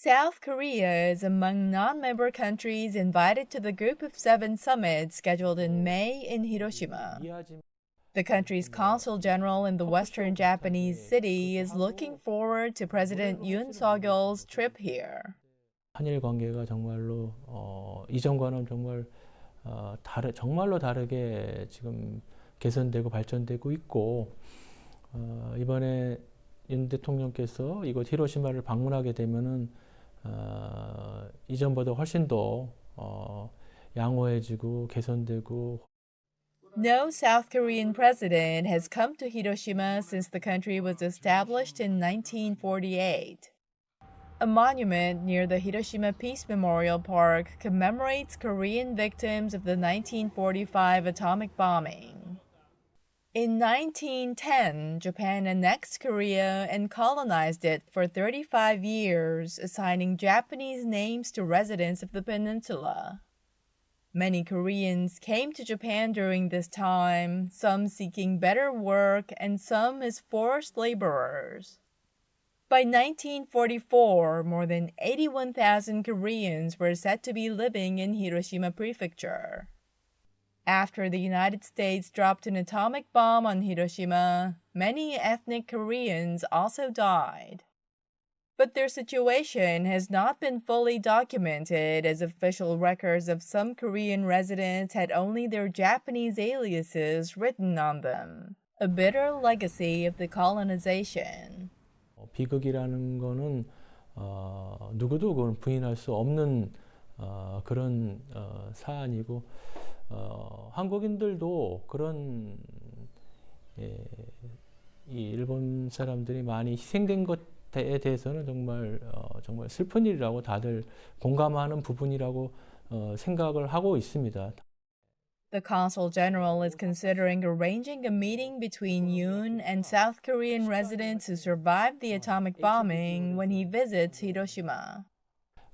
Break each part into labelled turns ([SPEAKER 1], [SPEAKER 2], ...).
[SPEAKER 1] South Korea is among non-member countries invited to the Group of Seven summit scheduled in May in Hiroshima. The country's consul general in the western Japanese city is looking forward to President Yoon Suk-yeol's trip here.
[SPEAKER 2] 한일 관계가 정말로 이전과는 정말로 다르게 지금 개선되고 발전되고 있고 이번에 윤 대통령께서 이곳 히로시마를 방문하게 되면은 이전보다 훨씬 더 양호해지고 개선되고.
[SPEAKER 1] No South Korean president has come to Hiroshima since the country was established in 1948. A monument near the Hiroshima Peace Memorial Park commemorates Korean victims of the 1945 atomic bombing. In 1910, Japan annexed Korea and colonized it for 35 years, assigning Japanese names to residents of the peninsula. Many Koreans came to Japan during this time, some seeking better work and some as forced laborers. By 1944, more than 81,000 Koreans were said to be living in Hiroshima Prefecture. After the United States dropped an atomic bomb on Hiroshima, many ethnic Koreans also died. But their situation has not been fully documented, as official records of some Korean residents had only their Japanese aliases written on them, a bitter legacy of the colonization.
[SPEAKER 2] 비극이라는 거는 누구도 그건 부인할 수 없는 그런 사안이고 한국인들도 그런 이 일본 사람들이 많이 희생된 것에 대해서는 정말 슬픈 일이라고 다들 공감하는 부분이라고 생각을 하고 있습니다.
[SPEAKER 1] The Consul General is considering arranging a meeting between Yoon and South Korean residents who survived the atomic bombing when he visits Hiroshima.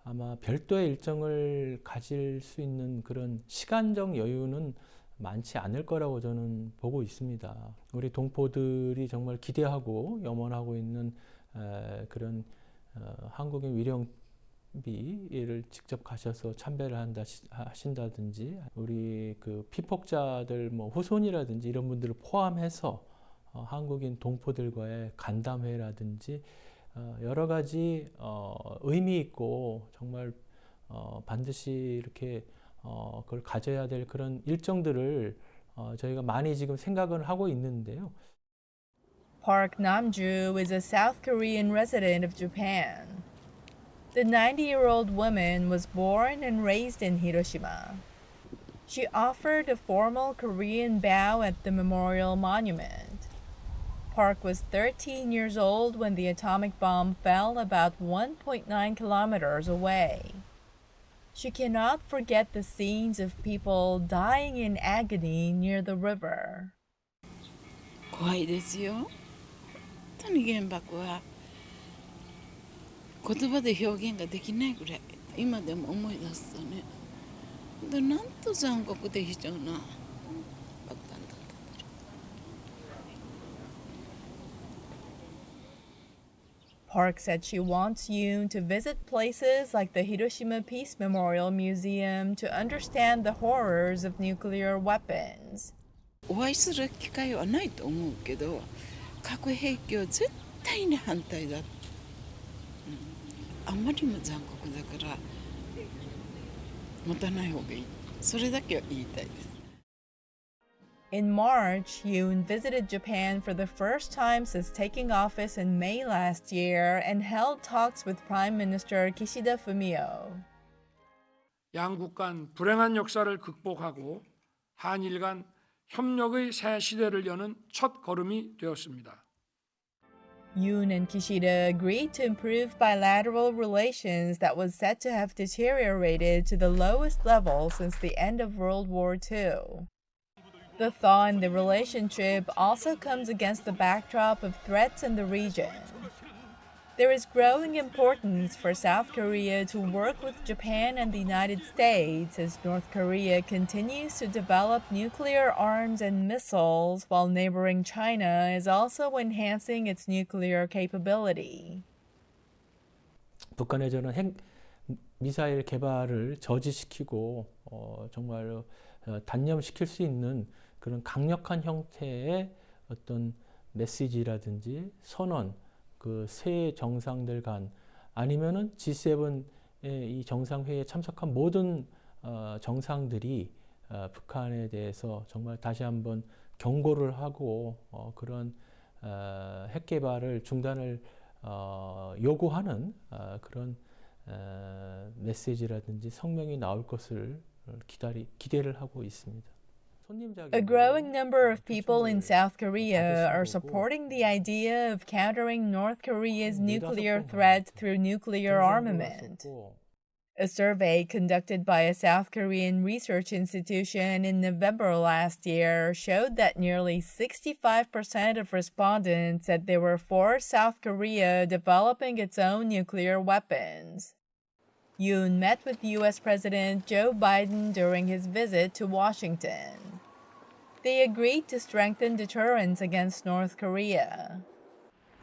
[SPEAKER 2] 아마 별도의 일정을 가질 수 있는 그런 시간적 여유는 많지 않을 거라고 저는 보고 있습니다. 우리 동포들이 정말 기대하고 염원하고 있는 그런 한국인 위령비를 직접 가셔서 참배를 하신다든지 우리 그 피폭자들 후손이라든지 이런 분들을 포함해서 한국인 동포들과의 간담회라든지 여러 가지 의미 있고 정말 반드시 이렇게 그걸 가져야 될 그런 일정들을 저희가 많이 지금 생각을 하고 있는데요.
[SPEAKER 1] Park Namju is a South Korean resident of Japan. The 90-year-old woman was born and raised in Hiroshima. She offered a formal Korean bow at the memorial monument. Park was 13 years old when the atomic bomb fell about 1.9 kilometers away. She cannot forget the scenes of people dying in agony near the river.
[SPEAKER 3] 怖いですよ。本当に原爆は言葉で表現ができないぐらい今でも思い出すとねなんと残酷で非常な爆弾だったんだろう。
[SPEAKER 1] Park said she wants Yoon to visit places like the Hiroshima Peace Memorial Museum to understand the horrors of nuclear weapons.
[SPEAKER 3] お会いする機会はないと思うけど核兵器は絶対に反対だ、あんまりにも残酷だから持たない方がいいそれだけは言いたいです。
[SPEAKER 1] In March, Yoon visited Japan for the first time since taking office in May last year and held talks with Prime Minister Kishida Fumio.
[SPEAKER 4] 양국 간 불행한 역사를 극복하고 한일 간 협력의 새 시대를 여는 첫 걸음이 되었습니다.
[SPEAKER 1] Yoon and Kishida agreed to improve bilateral relations that was said to have deteriorated to the lowest level since the end of World War II. The thaw in the relationship also comes against the backdrop of threats in the region. There is growing importance for South Korea to work with Japan and the United States as North Korea continues to develop nuclear arms and missiles while neighboring China is also enhancing its nuclear capability.
[SPEAKER 2] 북한의 저는 핵 미사일 개발을 저지시키고 정말 단념시킬 수 있는 그런 강력한 형태의 어떤 메시지라든지 선언, 그 세 정상들 간 아니면은 G7의 이 정상회의에 참석한 모든 정상들이 북한에 대해서 정말 다시 한번 경고를 하고 그런 핵 개발을 중단을 요구하는 그런 메시지라든지 성명이 나올 것을 기대를 하고 있습니다.
[SPEAKER 1] A growing number of people in South Korea are supporting the idea of countering North Korea's nuclear threat through nuclear armament. A survey conducted by a South Korean research institution in November last year showed that nearly 65% of respondents said they were for South Korea developing its own nuclear weapons. Yoon met with U.S. President Joe Biden during his visit to Washington. They agreed to strengthen deterrence against North Korea.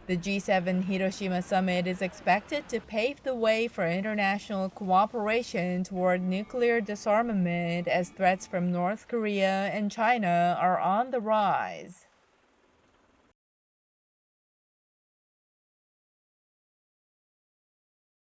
[SPEAKER 1] The G7 Hiroshima summit is expected to pave the way for international cooperation toward nuclear disarmament as threats from North Korea and China are on the rise.